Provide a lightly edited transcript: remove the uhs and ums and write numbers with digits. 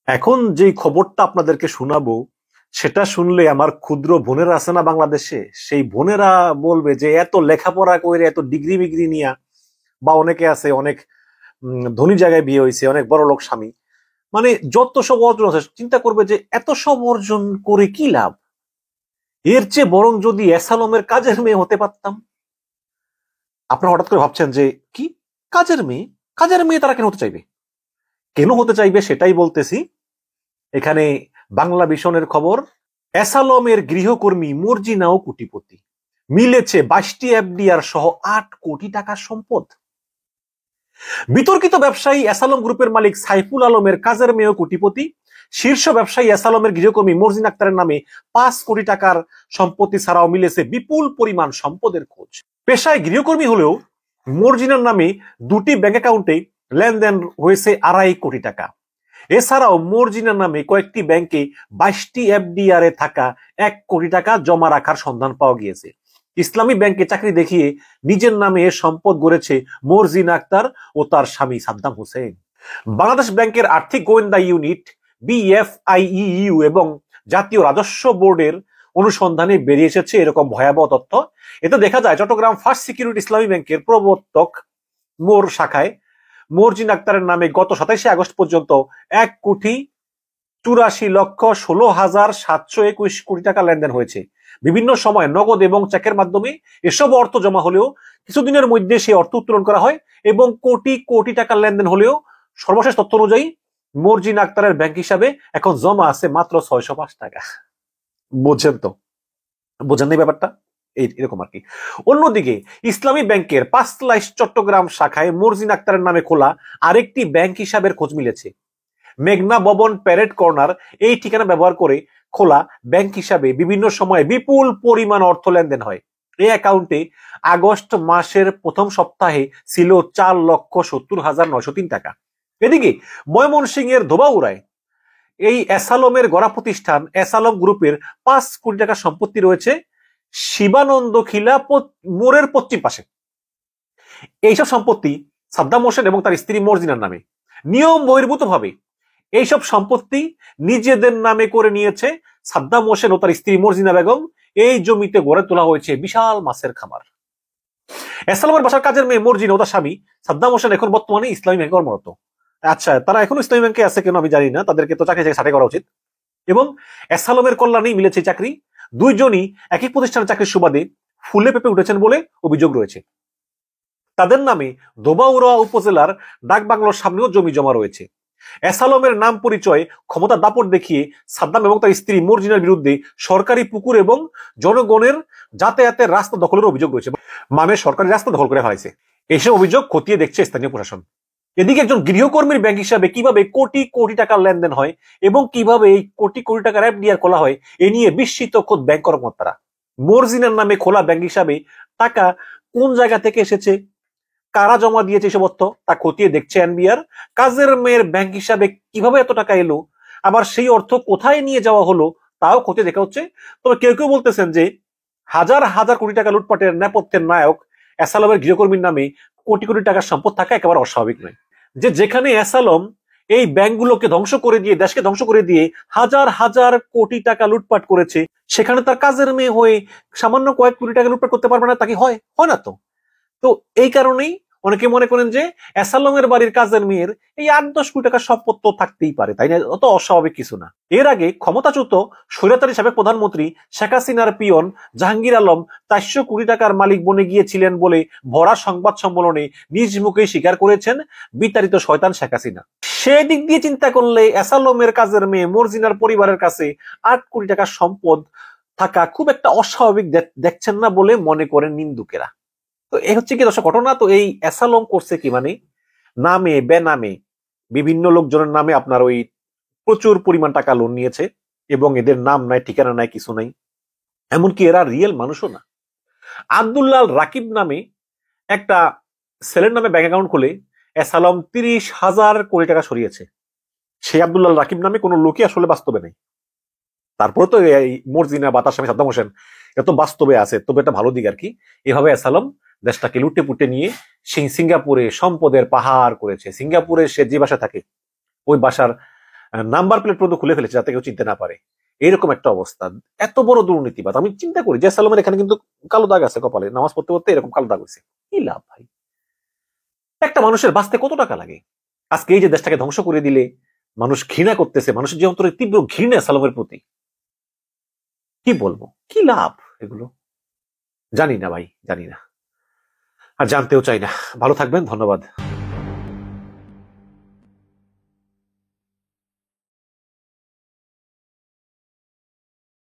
এখন যে খবরটা আপনাদেরকে শোনাবো সেটা শুনলে আমার ক্ষুদ্র বোনেরা আছে না বাংলাদেশে, সেই বোনেরা বলবে যে এত লেখাপড়া করে এত ডিগ্রি মিগ্রি নিয়া, বা অনেকে আছে অনেক ধনী জায়গায় বিয়ে হয়েছে, অনেক বড় লোক স্বামী, মানে যত সব অর্জন আছে, চিন্তা করবে যে এত সব অর্জন করে কি লাভ। এর চেয়ে বরং যদি এসালমের কাজের মেয়ে হতে পারতাম। আপনারা হঠাৎ করে ভাবছেন যে কি, কাজের মেয়ে? কাজের মেয়ে তারা কেন হতে চাইবে? কেন হতে চাইবে সেটাই বলতেছি। এখানে বাংলা ভিশনের খবর, এসালমের গৃহকর্মী মর্জিনাও কোটিপতি, মিলেছে 22টি এফডিআর সহ 8 কোটি টাকার সম্পদ। বিতর্কিত ব্যবসায়ী এসালম গ্রুপের মালিক সাইফুল আলমের কাজের মেয়েও কোটিপতি। শীর্ষ ব্যবসায়ী এসালমের গৃহকর্মী মর্জিনা আক্তারের নামে 5 কোটি টাকার সম্পত্তি ছাড়াও মিলেছে বিপুল পরিমাণ সম্পদের খোঁজ। পেশায় গৃহকর্মী হলেও মর্জিনার নামে 2টি ব্যাংক অ্যাকাউন্টে লেনদেন হয়েছে 2.5 কোটি টাকা। এছাড়াও মর্জিনার নামে কয়েকটি ব্যাংকে 22টি এফডিআর এ থাকা 1 কোটি টাকা জমা রাখার সন্ধান পাওয়া গিয়েছে। ইসলামী ব্যাংকে চাকরি দেখিয়ে নিজের নামে এ সম্পদ গড়েছে মর্জিনা আক্তার ও তার স্বামী সাদ্দাম হোসেন। বাংলাদেশ ব্যাংকের আর্থিক গোয়েন্দা ইউনিট বিএফআইইউ এবং জাতীয় রাজস্ব বোর্ডের অনুসন্ধানে বেরিয়ে এসেছে এরকম ভয়াবহ তথ্য। এতে দেখা যায় চট্টগ্রাম ফার্স্ট সিকিউরিটি ইসলামী ব্যাংকের প্রবর্তক মোর শাখায় মর্জিনা আক্তারের নামে গত 27 আগস্ট পর্যন্ত 1,84,16,721 কোটি টাকা লেনদেন হয়েছে। বিভিন্ন সময় নগদ এবং চেকের মাধ্যমে এসব অর্থ জমা হলেও কিছুদিনের মধ্যে সেই অর্থ উত্তোলন করা হয় এবং কোটি কোটি টাকা লেনদেন হলেও সর্বশেষ তথ্য অনুযায়ী মর্জিনা আক্তারের ব্যাংক হিসাবে এখন জমা আছে মাত্র 605 টাকা। বোঝেন তো? বোঝেন এই ব্যাপারটা? এরকম আর কি। অন্যদিকে ইসলামী ব্যাংকের 5 লাইশ চট্টগ্রাম শাখায় মর্জিনা আক্তারের নামে খোলা আরেকটি ব্যাংক হিসাবের খোঁজ মিলেছে। মেঘনা ভবন প্যারেড কর্নার এই ঠিকানা ব্যবহার করে খোলা ব্যাংক হিসাবে বিভিন্ন সময়ে বিপুল পরিমাণ অর্থ লেনদেন হয়। এই অ্যাকাউন্টে আগস্ট মাসের প্রথম সপ্তাহে ছিল 4,70,903 টাকা। এদিকে ময়মনসিংহের ধোবাউড়ায় এই এসালমের গড়া প্রতিষ্ঠান এসালম গ্রুপের 5 কোটি টাকা সম্পত্তি রয়েছে শিবানন্দ খিলা মোড়ের পশ্চিম পাশে। এইসব সম্পত্তি সাদ্দাম হোসেন এবং তার স্ত্রী মর্জিনার নামে। নিয়ম বহির্ভূত ভাবে এইসব সম্পত্তি নিজেদের নামে করে নিয়েছে সাদ্দাম হোসেন ও তার স্ত্রী মর্জিনা বেগম। এই জমিতে গড়ে তোলা হয়েছে বিশাল মাছের খামার। এসালমের বাসার কাজের মেয়ে মর্জিনা ও তার স্বামী সাদ্দাম হোসেন এখন বর্তমানে ইসলামী ব্যাংকে কর্মরত। আচ্ছা, তারা এখনো ইসলামী ব্যাংকে আছে কেন আমি জানি না, তাদেরকে তো চাকরি থেকে ছাঁটাই করা উচিত। এবং এসালমের কল্যাণেই মিলেছে চাকরি। দুইজনই একই প্রতিষ্ঠানের চাকরির সুবাদে ফুলে পেঁপে উঠেছেন বলে অভিযোগ রয়েছে। তাদের নামে ধোবাউড়া উপজেলার ডাকবাংলোর সামনেও জমি জমা রয়েছে। এসালমের নাম পরিচয় ক্ষমতা দাপট দেখিয়ে সাদ্দাম এবং তার স্ত্রী মর্জিনার বিরুদ্ধে সরকারি পুকুর এবং জনগণের যাতায়াতের রাস্তা দখলের অভিযোগ রয়েছে, মানে সরকারি রাস্তা দখল করে ফেলাইছে। এসব অভিযোগ খতিয়ে দেখছে স্থানীয় প্রশাসন। এদিকে একজন গৃহকর্মীর ব্যাংক হিসাবে কিভাবে কোটি কোটি টাকার লেনদেন হয় এবং কিভাবে এই কোটি কোটি টাকার এফডিআর খোলা হয় এ নিয়ে বিস্মিত খোদ ব্যাংক কর্মকর্তারা। মর্জিনার নামে খোলা ব্যাংক হিসাবে টাকা কোন জায়গা থেকে এসেছে, কারা জমা দিয়েছে এসব অর্থ তা খতিয়ে দেখছে এনবিআর। কাজের মেয়ের ব্যাংক হিসাবে কিভাবে এত টাকা এলো, আবার সেই অর্থ কোথায় নিয়ে যাওয়া হলো তাও খতিয়ে দেখা হচ্ছে। তবে কেউ কেউ বলতেছেন যে হাজার হাজার কোটি টাকা লুটপাটের নেপথ্যের নায়ক এসালমের গৃহকর্মীর নামে কোটি কোটি টাকার সম্পদ থাকা একেবারে অস্বাভাবিক নয়। যে যেখানে এসালম এই ব্যাংকগুলোকে ধ্বংস করে দিয়ে, দেশকে ধ্বংস করে দিয়ে হাজার হাজার কোটি টাকা লুটপাট করেছে, সেখানে তার কাজের মেয়ে হয়ে সামান্য কয়েক কোটি টাকা লুটপাট করতে পারবে না? তা কি হয়? হয় না তো। তো এই কারণেই অনেকে মনে করেন যে এসালমের বাড়ির কাজের মেয়ের এই 8-10 কোটি টাকার সম্পদ তো থাকতেই পারে, তাই না? অত অস্বাভাবিক কিছু না। এর আগে ক্ষমতাচ্যুত স্বৈরাচারী সাবেক প্রধানমন্ত্রী শেখ হাসিনার পিয়ন জাহাঙ্গীর আলম 400 কোটি টাকার মালিক বনে গিয়েছিলেন বলে ভরা সংবাদ সম্মেলনে নিজ মুখেই স্বীকার করেছেন বিতাড়িত শয়তান শেখ হাসিনা। সেই দিক দিয়ে চিন্তা করলে এসালমের কাজের মেয়ে মর্জিনার পরিবারের কাছে 8 কোটি টাকার সম্পদ থাকা খুব একটা অস্বাভাবিক দেখছেন না বলে মনে করেন নিন্দুকেরা। তো এই হচ্ছে কি দর্শক ঘটনা। তো এই এসালম করছে কি, মানে নামে বেনামে বিভিন্ন লোকজনের নামে আপনার ওই প্রচুর পরিমাণ টাকা লোন নিয়েছে এবং এদের নাম নাই, ঠিকানা নাই, কিছু নাই। এমনকি এরা রিয়েল মানুষও না। আব্দুল্লাহ রাকিব নামে একটা ছেলের নামে ব্যাংক অ্যাকাউন্ট খুলে এসালম 30,000 কোটি টাকা সরিয়েছে। সেই আব্দুল্লাহ রাকিব নামে কোনো লোকই আসলে বাস্তবে নেই। তারপরে তো এই মর্জিনা বা তার স্বামী সাদ্দাম হোসেন এত বাস্তবে আছে, তবে এটা ভালো দিক আর কি। এভাবে এসালম দেশটাকে লুটে পুটে নিয়ে সিঙ্গাপুরে সম্পদের পাহাড় করেছে। সিঙ্গাপুরে সে যে বাসা থাকে ওই বাসার নাম্বার প্লেট পর্যন্ত খুলে ফেলেছে যাতে কেউ চিনতে না পারে, এরকম একটা অবস্থা। এত বড় দুর্নীতিবাদ। আমি চিন্তা করি যে সালমের এখানে কিন্তু কালো দাগ আছে কপালে, নামাজ পড়তে পড়তে এরকম কালো দাগ হয়েছে, কি লাভ ভাই? একটা মানুষের বাঁচতে কত টাকা লাগে? আজকে এই যে দেশটাকে ধ্বংস করে দিলে মানুষ ঘৃণা করতেছে, মানুষের যে অন্তরে তীব্র ঘৃণা সালমের প্রতি, কি বলবো, কি লাভ এগুলো? জানি না ভাই, জানি না, আর জানতেও চাই না। ভালো থাকবেন, ধন্যবাদ।